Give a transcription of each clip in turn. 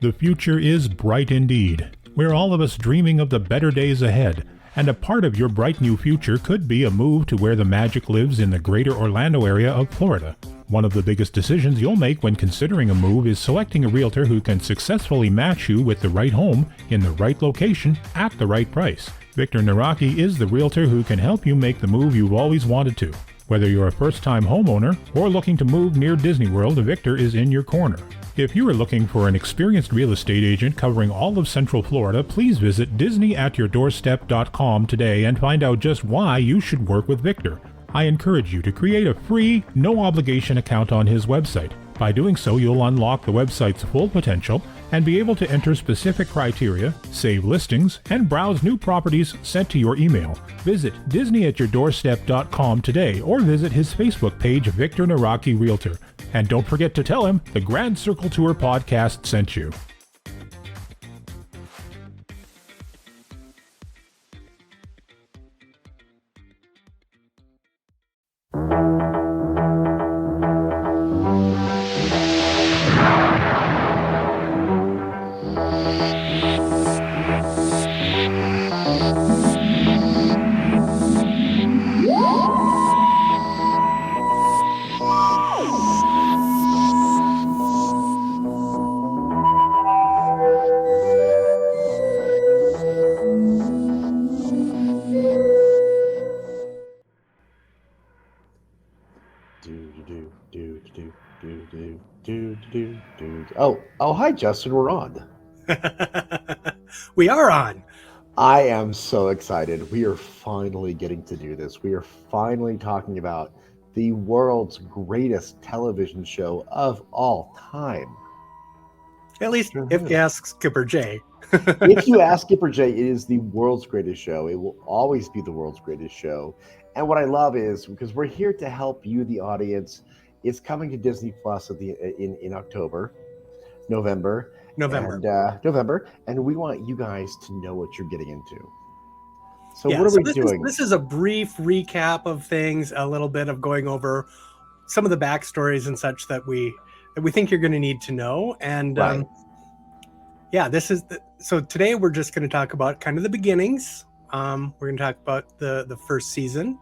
The future is bright indeed. We're all of us dreaming of the better days ahead, and a part of your bright new future could be a move to where the magic lives in the greater Orlando area of Florida. One of the biggest decisions you'll make when considering a move is selecting a realtor who can successfully match you with the right home in the right location at the right price. Victor Naraki is the realtor who can help you make the move you've always wanted to. Whether you're a first-time homeowner or looking to move near Disney World, Victor is in your corner. If you are looking for an experienced real estate agent covering all of Central Florida, please visit DisneyAtYourDoorstep.com today and find out just why you should work with Victor. I encourage you to create a free, no-obligation account on his website. By doing so, you'll unlock the website's full potential and be able to enter specific criteria, save listings, and browse new properties sent to your email. Visit DisneyAtYourDoorstep.com today or visit his Facebook page, Victor Naraki Realtor. And don't forget to tell him the Grand Circle Tour podcast sent you. Oh, hi, Justin. We're on. We are on. I am so excited. We are finally getting to do this. We are finally talking about the world's greatest television show of all time. At least if you ask Skipper J. If you ask Skipper J, it is the world's greatest show. It will always be the world's greatest show. And what I love is, because we're here to help you, the audience, it's coming to Disney Plus in October. November, and we want you guys to know what you're getting into. So what are we doing? This is a brief recap of things, a little bit of going over some of the backstories and such that we think you're going to need to know. And right. So today we're just going to talk about kind of the beginnings. We're going to talk about the first season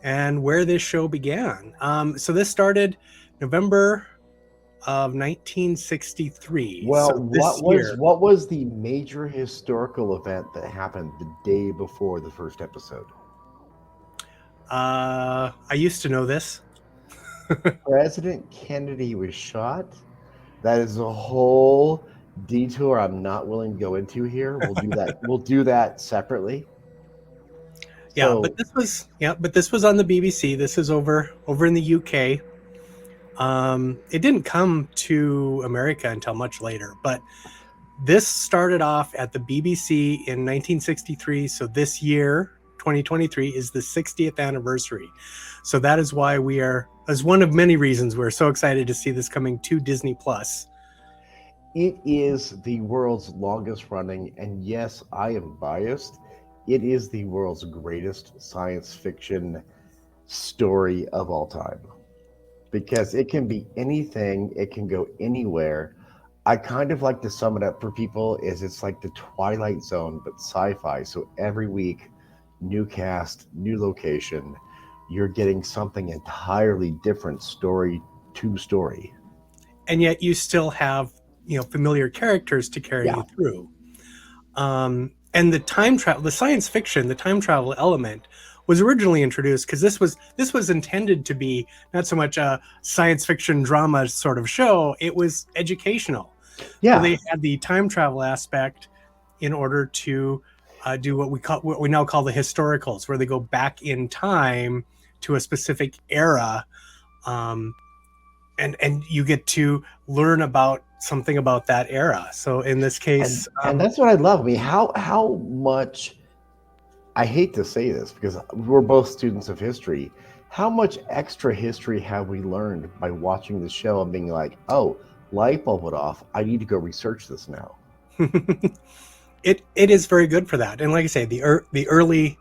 and where this show began. So this started November of 1963. Well, what was the major historical event that happened the day before the first episode? I used to know this. President Kennedy was shot. That is a whole detour I'm not willing to go into here. We'll do that. We'll do that separately. Yeah, but this was on the BBC. This is over in the UK. It didn't come to America until much later, but this started off at the BBC in 1963. So this year, 2023, is the 60th anniversary. So that is why as one of many reasons, we're so excited to see this coming to Disney Plus. It is the world's longest running, and yes, I am biased. It is the world's greatest science fiction story of all time. Because it can be anything, it can go anywhere. I kind of like to sum it up for people is it's like the Twilight Zone, but sci-fi. So every week, new cast, new location, you're getting something entirely different story to story. And yet you still have, familiar characters to carry you through. And the time travel, the science fiction, the time travel element was originally introduced because this was intended to be not so much a science fiction drama sort of show. It was educational. Yeah, so they had the time travel aspect in order to do what we now call the historicals, where they go back in time to a specific era, and you get to learn about something about that era. So in this case, and that's what I love. I mean, how much. I hate to say this because we're both students of history. How much extra history have we learned by watching the show and being like, oh, light bulb went off. I need to go research this now. It is very good for that. And like I say, the early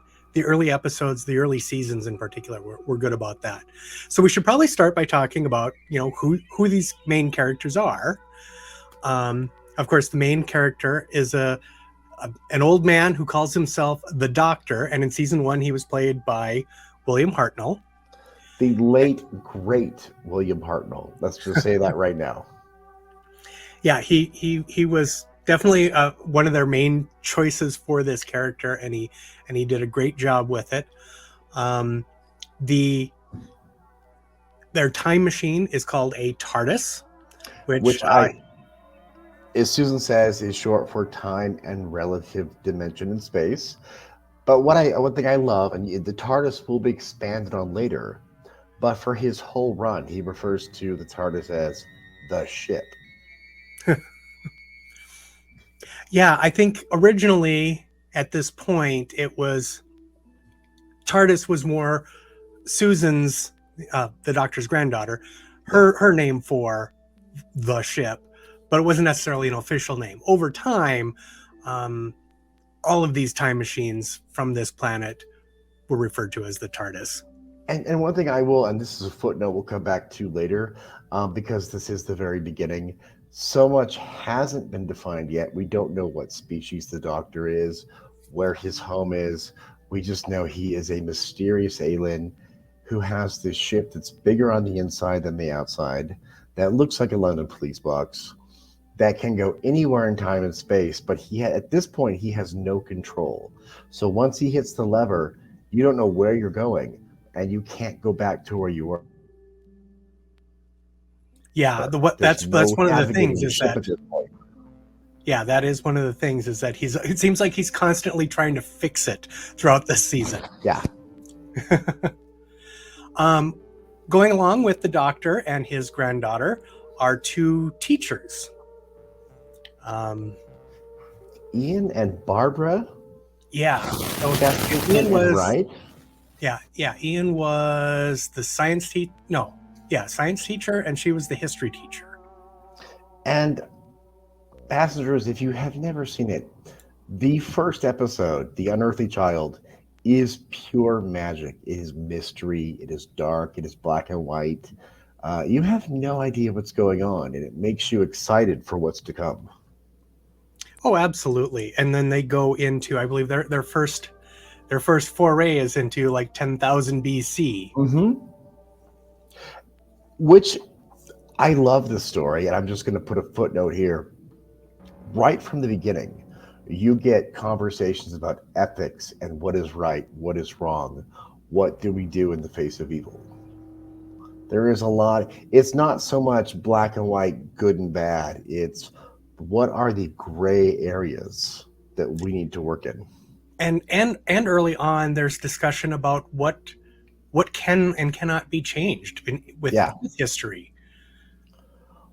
episodes, the early seasons in particular, were good about that. So we should probably start by talking about, who these main characters are. of course, the main character is an old man who calls himself the Doctor, and in season 1 he was played by William Hartnell. The late, great William Hartnell. Let's just say that right now. Yeah, he was definitely one of their main choices for this character, and he did a great job with it. Their time machine is called a TARDIS, which as Susan says, is short for time and relative dimension in space. But one thing I love, and the TARDIS will be expanded on later, but for his whole run, he refers to the TARDIS as the ship. Yeah, I think originally at this point it was TARDIS was more Susan's, the Doctor's granddaughter, her name for the ship, but it wasn't necessarily an official name. Over time, all of these time machines from this planet were referred to as the TARDIS. And one thing I will, and this is a footnote we'll come back to later, because this is the very beginning. So much hasn't been defined yet. We don't know what species the Doctor is, where his home is. We just know he is a mysterious alien who has this ship that's bigger on the inside than the outside, that looks like a London police box, that can go anywhere in time and space, but at this point, he has no control. So once he hits the lever, you don't know where you're going, and you can't go back to where you were. Yeah, that's one of the things is that. Yeah, that is one of the things is that it seems like he's constantly trying to fix it throughout this season. Yeah. Going along with the Doctor and his granddaughter are 2 teachers. Ian and Barbara? Yeah. So Ian was right. Yeah. Ian was the science teacher, and she was the history teacher. And passengers, if you have never seen it, the first episode, The Unearthly Child, is pure magic. It is mystery. It is dark. It is black and white. You have no idea what's going on, and it makes you excited for what's to come. Oh, absolutely. And then they go into, I believe, their first foray is into like 10,000 BC. Mm-hmm. Which I love this story, and I'm just going to put a footnote here. Right from the beginning, you get conversations about ethics and what is right, what is wrong, what do we do in the face of evil. There is a lot. It's not so much black and white, good and bad. It's what are the gray areas that we need to work in. And early on, there's discussion about what can and cannot be changed with history.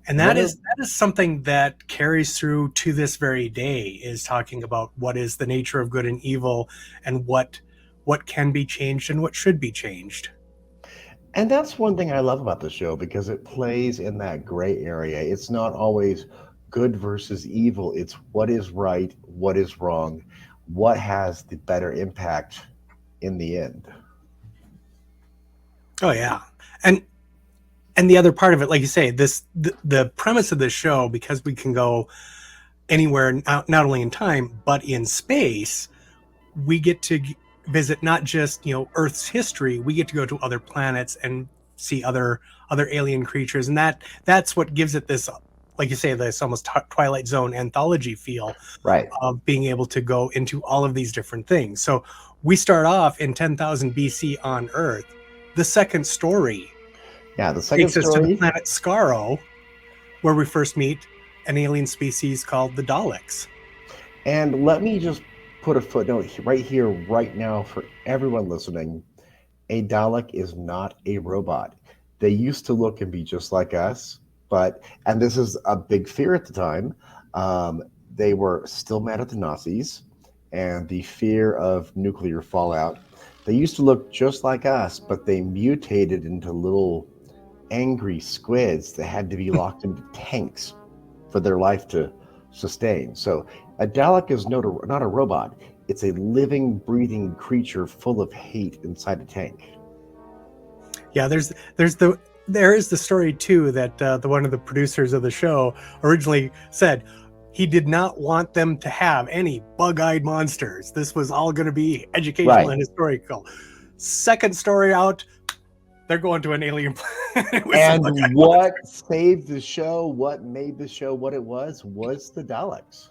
And that is something that carries through to this very day, is talking about what is the nature of good and evil, and what can be changed and what should be changed. And that's one thing I love about the show, because it plays in that gray area. It's not always good versus evil. It's what is right, what is wrong, what has the better impact in the end. Oh, yeah. And the other part of it, like you say, the premise of this show, because we can go anywhere, not only in time, but in space, we get to visit not just, Earth's history. We get to go to other planets and see other alien creatures. And that's what gives it this, like you say, this almost Twilight Zone anthology feel, right, of being able to go into all of these different things. So we start off in 10,000 BC on Earth. The second story takes us to the planet Skaro, where we first meet an alien species called the Daleks. And let me just put a footnote right here, right now, for everyone listening. A Dalek is not a robot. They used to look and be just like us, and this is a big fear at the time, they were still mad at the Nazis and the fear of nuclear fallout. They used to look just like us, but they mutated into little angry squids that had to be locked into tanks for their life to sustain. So a Dalek is not a robot. It's a living, breathing creature full of hate inside a tank. Yeah, there is the story too that one of the producers of the show originally said, he did not want them to have any bug-eyed monsters. This was all going to be educational and historical. Second story out, they're going to an alien planet. And what saved the show, what made the show what it was the Daleks.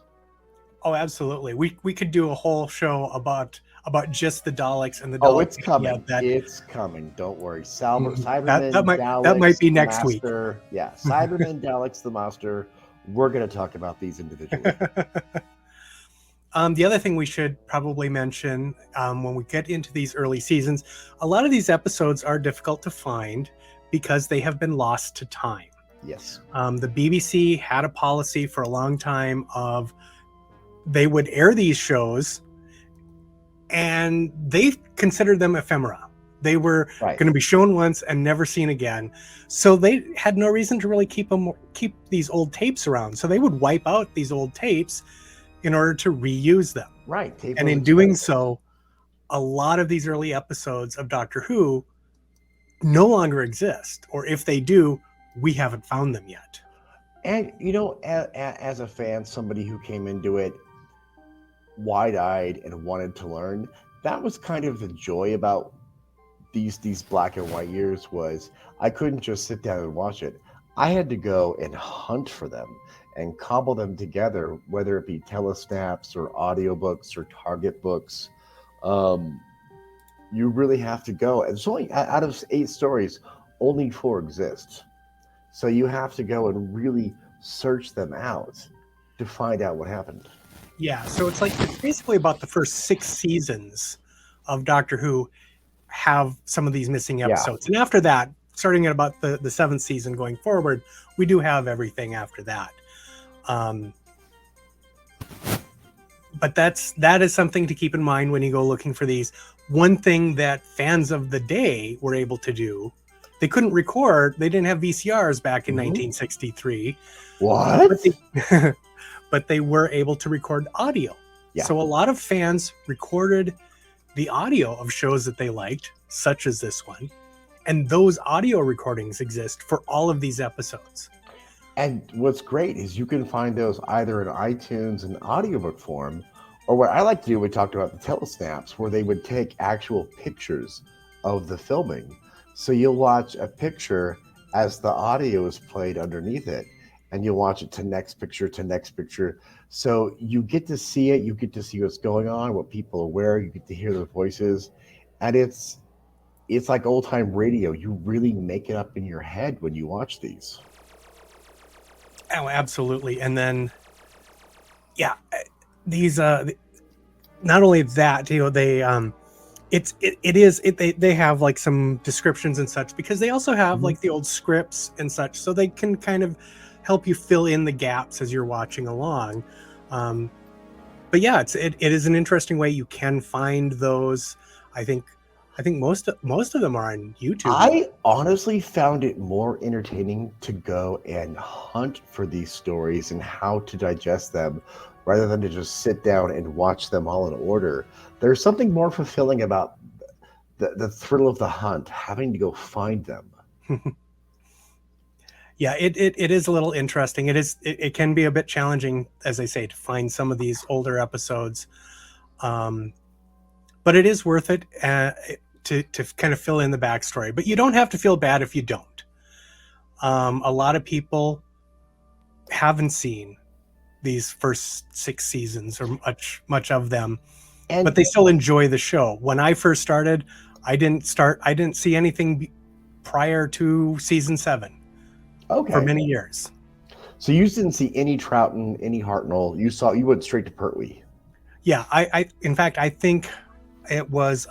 Oh, absolutely. We could do a whole show about just the Daleks and the Daleks. Oh, it's coming. It's coming. Don't worry. Cybermen, Daleks, that might be next week. Yeah, Cybermen, Daleks, the Master. We're going to talk about these individually. The other thing we should probably mention when we get into these early seasons, a lot of these episodes are difficult to find because they have been lost to time. Yes. The BBC had a policy for a long time of they would air these shows and they considered them ephemera. They were going to be shown once and never seen again. So they had no reason to really keep these old tapes around. So they would wipe out these old tapes in order to reuse them. Right. And in doing so, a lot of these early episodes of Doctor Who no longer exist. Or if they do, we haven't found them yet. And, you know, as a fan, somebody who came into it wide-eyed and wanted to learn, that was kind of the joy about these black and white years was I couldn't just sit down and watch it. I had to go and hunt for them and cobble them together, whether it be telesnaps or audiobooks or target books. You really have to go. And it's only out of 8 stories, only 4 exist. So you have to go and really search them out to find out what happened. Yeah, so it's basically about the first 6 seasons of Doctor Who have some of these missing episodes. Yeah. And after that, starting at about the 7th season going forward, we do have everything after that. But that is something to keep in mind when you go looking for these. One thing that fans of the day were able to do, they couldn't record. They didn't have VCRs back in 1963. What? But they were able to record audio. Yeah. So a lot of fans recorded the audio of shows that they liked, such as this one. And those audio recordings exist for all of these episodes. And what's great is you can find those either in iTunes in audiobook form, or what I like to do, we talked about the telesnaps, where they would take actual pictures of the filming. So you'll watch a picture as the audio is played underneath it, and you'll watch it to next picture to next picture. So you get to see it, you get to see what's going on, what people are wearing, you get to hear their voices, and it's like old-time radio. You really make it up in your head when you watch these. Oh, absolutely. And then, yeah, these not only that, you know, they they have like some descriptions and such, because they also have like the old scripts and such, so they can kind of help you fill in the gaps as you're watching along. But yeah, it is an interesting way you can find those. I think most of them are on YouTube. I honestly found it more entertaining to go and hunt for these stories and how to digest them, rather than to just sit down and watch them all in order. There's something more fulfilling about the thrill of the hunt, having to go find them. Yeah, it is a little interesting. It can be a bit challenging, as I say, to find some of these older episodes. But it is worth it to kind of fill in the backstory. But you don't have to feel bad if you don't. A lot of people haven't seen these first 6 seasons or much of them, but they still enjoy the show. When I first started, I didn't see anything prior to season 7. Okay. For many years. So you didn't see any Troughton, any Hartnell. You went straight to Pertwee. Yeah, in fact, I think it was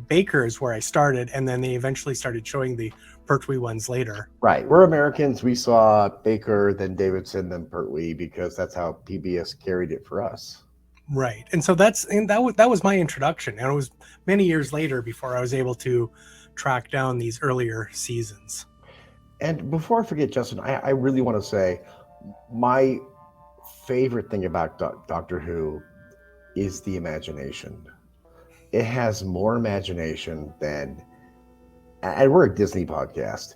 Baker's where I started, and then they eventually started showing the Pertwee ones later. Right. We're Americans. We saw Baker, then Davidson, then Pertwee, because that's how PBS carried it for us. Right. And so that was my introduction. And it was many years later before I was able to track down these earlier seasons. And before I forget, Justin, I really want to say my favorite thing about Doctor Who is the imagination. It has more imagination than, and we're a Disney podcast,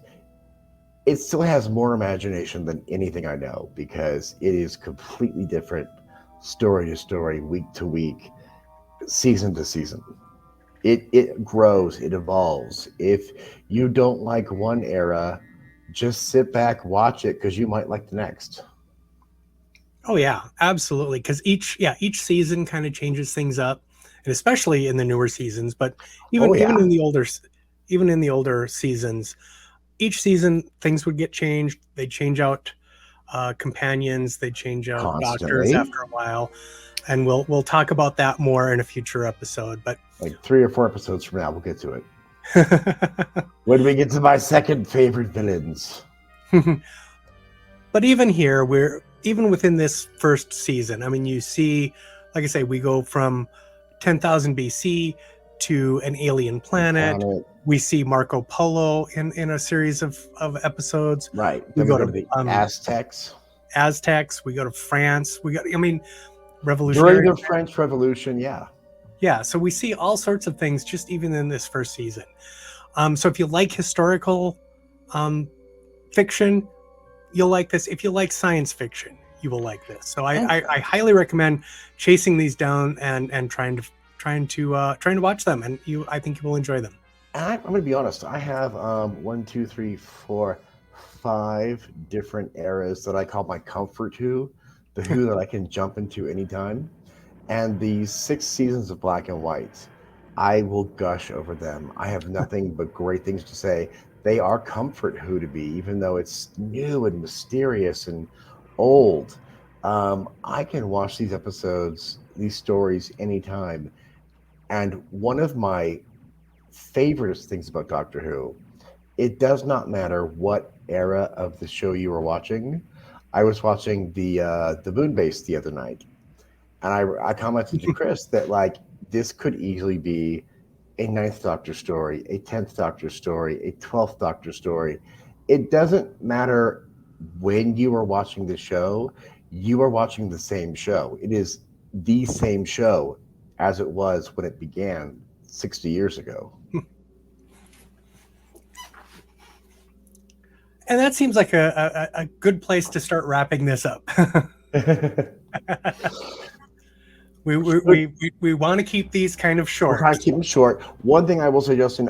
it still has more imagination than anything I know, because it is completely different, story to story, week to week, season to season. It grows, it evolves. If you don't like one era, just sit back, watch it, because you might like the next. Oh yeah, absolutely. Because each season kind of changes things up, and especially in the newer seasons. But Oh even yeah, even in the older seasons, each season things would get changed. They change out companions. They change out doctors constantly. after a while, and we'll talk about that more in a future episode. But Like 3 or 4 episodes from now, we'll get to it. When we get to my second favorite villains. but even here, even within this first season. I mean, you see, like I say, we go from 10,000 BC to an alien planet. We see Marco Polo in a series of episodes. Right. We Then go we to the Aztecs. We go to France. I mean, During revolutionary. the French Revolution, yeah. Yeah, so we see all sorts of things just even in this first season. So if you like historical fiction, you'll like this. If you like science fiction, you will like this. So I highly recommend chasing these down and trying to watch them. And I think you will enjoy them. And I'm going to be honest. I have 1, 2, 3, 4, 5 different eras that I call my comfort Who, the Who that I can jump into anytime. And the 6 seasons of Black and White, I will gush over them. I have nothing but great things to say. They are comfort Who to be, even though it's new and mysterious and old. I can watch these episodes, these stories anytime. And one of my favorite things about Doctor Who, it does not matter what era of the show you were watching. I was watching the Moon Base the other night, and I commented to Chris that like this could easily be a Ninth Doctor story, a 10th Doctor story, a 12th Doctor story. It doesn't matter when you are watching the show, you are watching the same show. It is the same show as it was when it began 60 years ago. And that seems like a good place to start wrapping this up. We want to keep these kind of short. We're trying to keep them short. One thing I will say, Justin,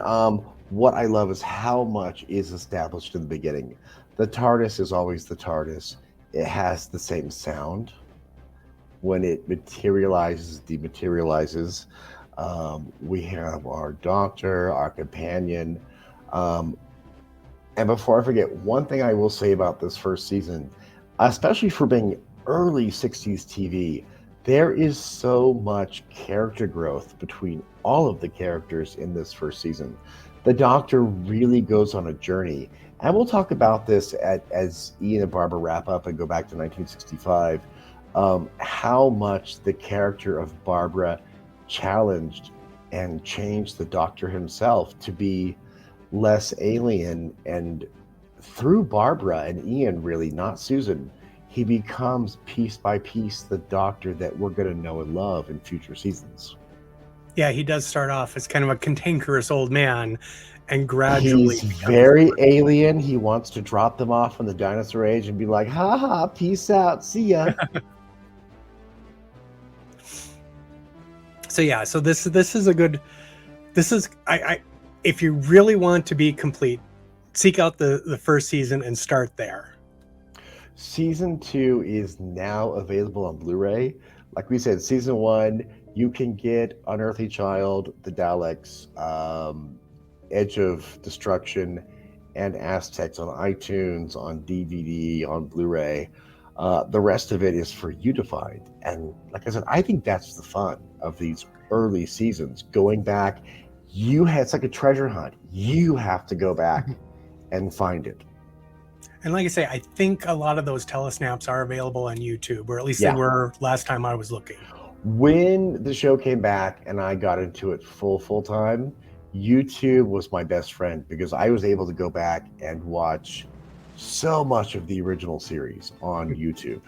what I love is how much is established in the beginning. The TARDIS is always the TARDIS. It has the same sound. When it materializes, dematerializes. We have our doctor, our companion. And before I forget, one thing I will say about this first season, especially for being early 60s TV, there is so much character growth between all of the characters in this first season. The Doctor really goes on a journey. And we'll talk about this as Ian and Barbara wrap up and go back to 1965, how much the character of Barbara challenged and changed the Doctor himself to be less alien, and through Barbara and Ian, really, not Susan, he becomes piece by piece the Doctor that we're going to know and love in future seasons. Yeah, he does start off as kind of a cantankerous old man, and gradually he's very alien. He wants to drop them off in the dinosaur age and be like, ha ha, peace out, see ya. So this is a good, I if you really want to be complete, seek out the first season and start there. Season 2 is now available on Blu-ray. Like we said, season 1, you can get Unearthly Child, The Daleks, Edge of Destruction, and Aztecs on iTunes, on DVD, on Blu-ray. The rest of it is for you to find. And like I said, I think that's the fun of these early seasons. Going back, it's like a treasure hunt. You have to go back and find it. And like I say, I think a lot of those telesnaps are available on YouTube, or at least they were last time I was looking. When the show came back and I got into it full time, YouTube was my best friend, because I was able to go back and watch so much of the original series on YouTube.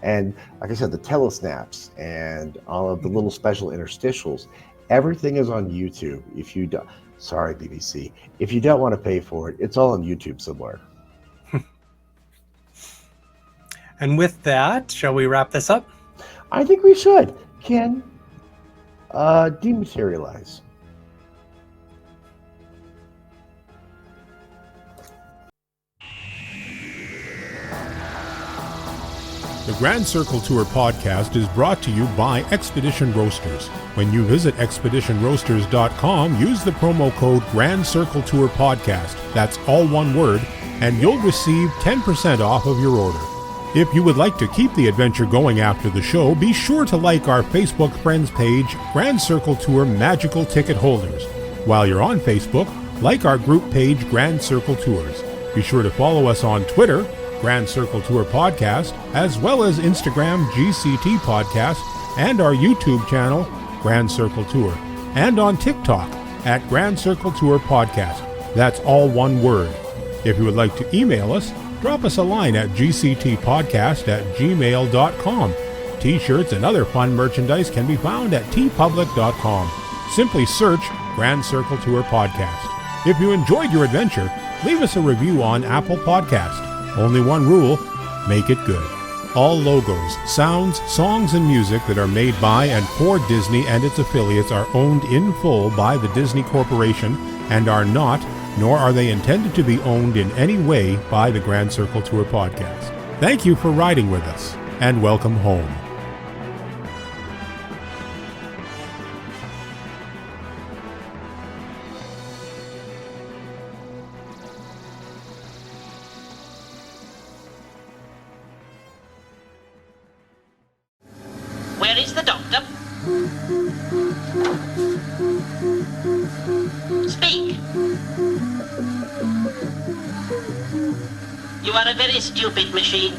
And like I said, the telesnaps and all of the little special interstitials, everything is on YouTube. If you don't, sorry, BBC, if you don't want to pay for it, it's all on YouTube somewhere. And with that, shall we wrap this up? I think we should. Ken, dematerialize. The Grand Circle Tour podcast is brought to you by Expedition Roasters. When you visit expeditionroasters.com, use the promo code Grand Circle Tour Podcast, that's all one word, and you'll receive 10% off of your order. If you would like to keep the adventure going after the show, be sure to like our Facebook friends page, Grand Circle Tour Magical Ticket Holders. While you're on Facebook, like our group page, Grand Circle Tours. Be sure to follow us on Twitter, Grand Circle Tour Podcast, as well as Instagram GCT Podcast, and our YouTube channel, Grand Circle Tour, and on TikTok at Grand Circle Tour Podcast. That's all one word. If you would like to email us, drop us a line at gctpodcast@gmail.com. T-shirts and other fun merchandise can be found at tpublic.com. Simply search Grand Circle Tour Podcast. If you enjoyed your adventure, leave us a review on Apple Podcast. Only one rule, make it good. All logos, sounds, songs, and music that are made by and for Disney and its affiliates are owned in full by the Disney Corporation and are not, nor are they intended to be owned in any way by the Grand Circle Tour Podcast. Thank you for riding with us, and welcome home. Where is the doctor? Speak. You are a very stupid machine.